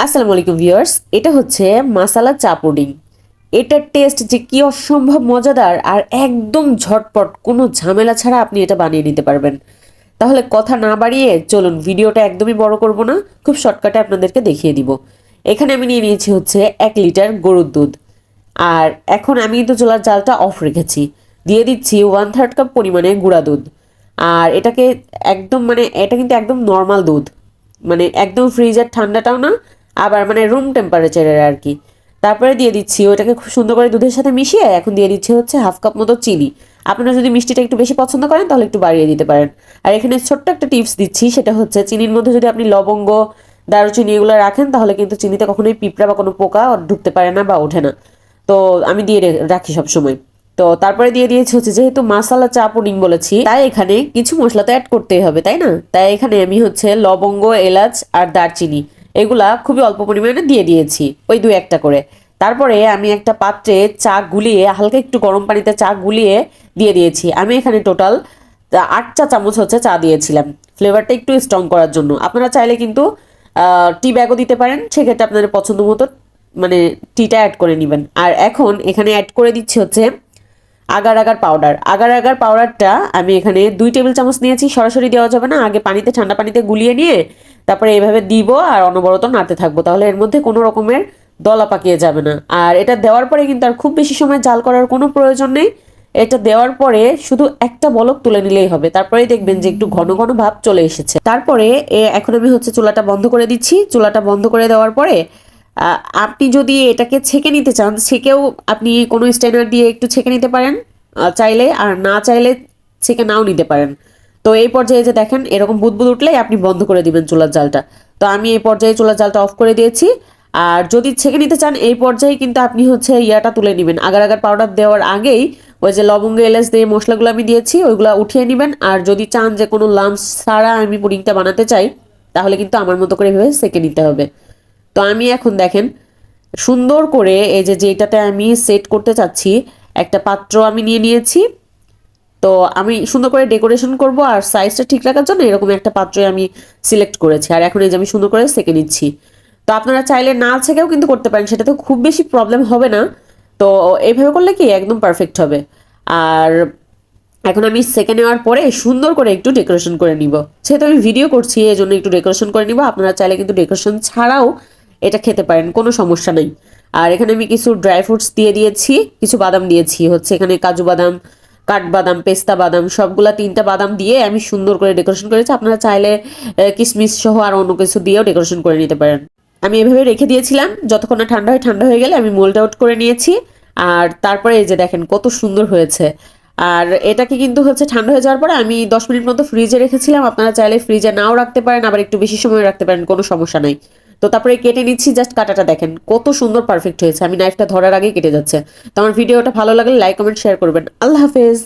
আসসালামু আলাইকুম ভিউয়ার্স, এটা হচ্ছে মাসালা চা পুডিং। এটার টেস্ট যে কি অসম্ভব মজাদার আর একদম ঝটপট, কোনো ঝামেলা ছাড়া আপনি এটা বানিয়ে নিতে পারবেন। তাহলে কথা না বাড়িয়ে চলুন, ভিডিওটা একদমই বড় করব না, খুব শর্টকাটে আপনাদেরকে দেখিয়ে দিব। এখানে আমি নিয়ে নিয়েছি হচ্ছে 1 লিটার গরুর দুধ। আর এখন আমি কিন্তু চুলার জালটা অফ রেখেছি। দিয়ে দিচ্ছি 1/3 কাপ পরিমাণে গুঁড়া দুধ। আর এটাকে একদম এটা কিন্তু একদম নর্মাল দুধ, মানে একদম ফ্রিজের ঠান্ডাটাও না, আবার মানে রুম টেম্পারেচারের আর কি। তারপরে দিয়ে দিচ্ছি ওটাকে খুব সুন্দর করে দুধের সাথে মিশিয়ে এখন দিয়ে দিচ্ছি হচ্ছে 1/2 কাপ মতো চিনি। আপনারা যদি মিষ্টিটা একটু বেশি পছন্দ করেন তাহলে একটু বাড়িয়ে দিতে পারেন। আর এখানে ছোট্ট একটা টিপস দিচ্ছি, সেটা হচ্ছে চিনির মধ্যে যদি আপনি লবঙ্গ, দারুচিনি এগুলো রাখেন তাহলে কিন্তু চিনিতে কখনোই পিঁপড়া বা কোনো পোকা ঢুকতে পারে না বা ওঠে না। তো আমি দিয়ে রাখি সব সময়। তো তারপরে দিয়ে দিয়েছি হচ্ছে, যেহেতু মাসালা চা পুডিং বলেছি তাই এখানে কিছু মশলা তো অ্যাড করতেই হবে, তাই না? তাই এখানে আমি হচ্ছে লবঙ্গ, এলাচ আর দারচিনি এগুলা খুবই অল্প পরিমাণে দিয়ে দিয়েছি, ওই 2-1টা করে। তারপরে আমি একটা পাত্রে চা গুলিয়ে, হালকা একটু গরম পানিতে চা গুলিয়ে দিয়ে দিয়েছি। আমি এখানে টোটাল 8 চা চামচ হচ্ছে চা দিয়েছিলাম, ফ্লেভারটা একটু স্ট্রং করার জন্য। আপনারা চাইলে কিন্তু টি ব্যাগও দিতে পারেন, সেক্ষেত্রে আপনাদের পছন্দ মতো মানে টিটা অ্যাড করে নেবেন। আর এখন এখানে অ্যাড করে দিচ্ছি হচ্ছে agar agar powder. Agar agar পাউডারটা আমি এখানে 2 টেবিল চামচ নিয়েছি। সরাসরি দেওয়া যাবে না, আগে পানিতে, ঠান্ডা পানিতে গুলিয়ে নিয়ে তারপরে এইভাবে দিব আর অনবরত নাড়তে থাকবো, তাহলে এর মধ্যে কোনো রকমের দলা পাকিয়ে যাবে না। আর এটা দেওয়ার পরে কিন্তু আর খুব বেশি সময় জাল করার কোনো প্রয়োজন নেই। এটা দেওয়ার পরে শুধু একটা বলক তুলে নিলেই হবে, তারপরেই দেখবেন যে একটু ঘন ঘন ভাব চলে এসেছে। তারপরে এখন আমি হচ্ছে চুলাটা বন্ধ করে দিচ্ছি। চুলাটা বন্ধ করে দেওয়ার পরে আপনি যদি এটাকে ছেঁকে নিতে চান, ছেঁকেও আপনি কোনো স্ট্যানার দিয়ে একটু ছেঁকে নিতে পারেন চাইলে, আর না চাইলে ছেঁকে নাও নিতে পারেন। তো এই পর্যায়ে যে দেখেন এরকম বুদবুদ উঠলেই আপনি বন্ধ করে দিবেন চুলার জালটা। তো আমি এই পর্যায়ে চুলার জালটা অফ করে দিয়েছি। আর যদি ছেঁকে নিতে চান এই পর্যায়ে কিন্তু আপনি হচ্ছে ইয়াটা তুলে নেবেন, আগার আগার পাউডার দেওয়ার আগেই ওই যে লবঙ্গ, এলাচ দিয়ে মশলাগুলো আমি দিয়েছি ওইগুলো উঠিয়ে নেবেন। আর যদি চান যে কোনো লাম্পস ছাড়া আমি পুডিংটা বানাতে চাই, তাহলে কিন্তু আমার মতো করে এভাবে সেঁকে নিতে হবে। তো আমি এখন দেখেন সুন্দর করে এই যে যেটাতে আমি সেট করতে চাচ্ছি, একটা পাত্র আমি নিয়ে নিয়েছি। তো আমি সুন্দর করে ডেকোরেশন করব আর সাইজটা ঠিক রাখার জন্য এরকম একটা পাত্রই আমি সিলেক্ট করেছি। আর এখন এই যে আমি সুন্দর করে সেঁকে নিচ্ছি। তো আপনারা চাইলে না ছেঁকেও কিন্তু করতে পারেন, সেটা তো খুব বেশি প্রবলেম হবে না। তো এইভাবে করলে কি একদম পারফেক্ট হবে। আর এখন আমি সেকে নেওয়ার পরে সুন্দর করে একটু ডেকোরেশন করে নিব। যেহেতু আমি ভিডিও করছি এই জন্য একটু ডেকোরেশন করে নিব, আপনারা চাইলে কিন্তু ডেকোরেশন ছাড়াও এটা খেতে পারেন, কোনো সমস্যা নেই। আর এখানে আমি কিছু ড্রাই ফ্রুটস দিয়ে দিয়েছি, কিছু বাদাম দিয়েছি হচ্ছে, এখানে কাজু বাদাম, কাঠবাদাম, পেস্তা বাদাম, সবগুলা 3টা বাদাম দিয়ে আমি সুন্দর করে ডেকোরেশন করেছি। আপনারা চাইলে কিশমিশ সহ আর অন্য কিছু দিয়েও ডেকোরেশন করে নিতে পারেন। আমি এভাবে রেখে দিয়েছিলাম যতক্ষণ না ঠান্ডা হয়। ঠান্ডা হয়ে গেলে আমি মোল্ড আউট করে নিয়েছি। আর তারপরে এই যে দেখেন কত সুন্দর হয়েছে। আর এটাকে কিন্তু হচ্ছে ঠান্ডা হয়ে যাওয়ার পরে আমি 10 মিনিট মতো ফ্রিজে রেখেছিলাম। আপনারা চাইলে ফ্রিজে নাও রাখতে পারেন, আবার একটু বেশি সময় রাখতে পারেন, কোনো সমস্যা নাই। তো তারপরে কেটে নিচ্ছি, জাস্ট কাটাটা দেখেন কত সুন্দর পারফেক্ট হয়েছে। আমি নাইফটা ধরার আগেই কেটে যাচ্ছে। তো আমার ভিডিওটা ভালো লাগলে লাইক, কমেন্ট, শেয়ার করবেন। আল্লাহ হাফেজ।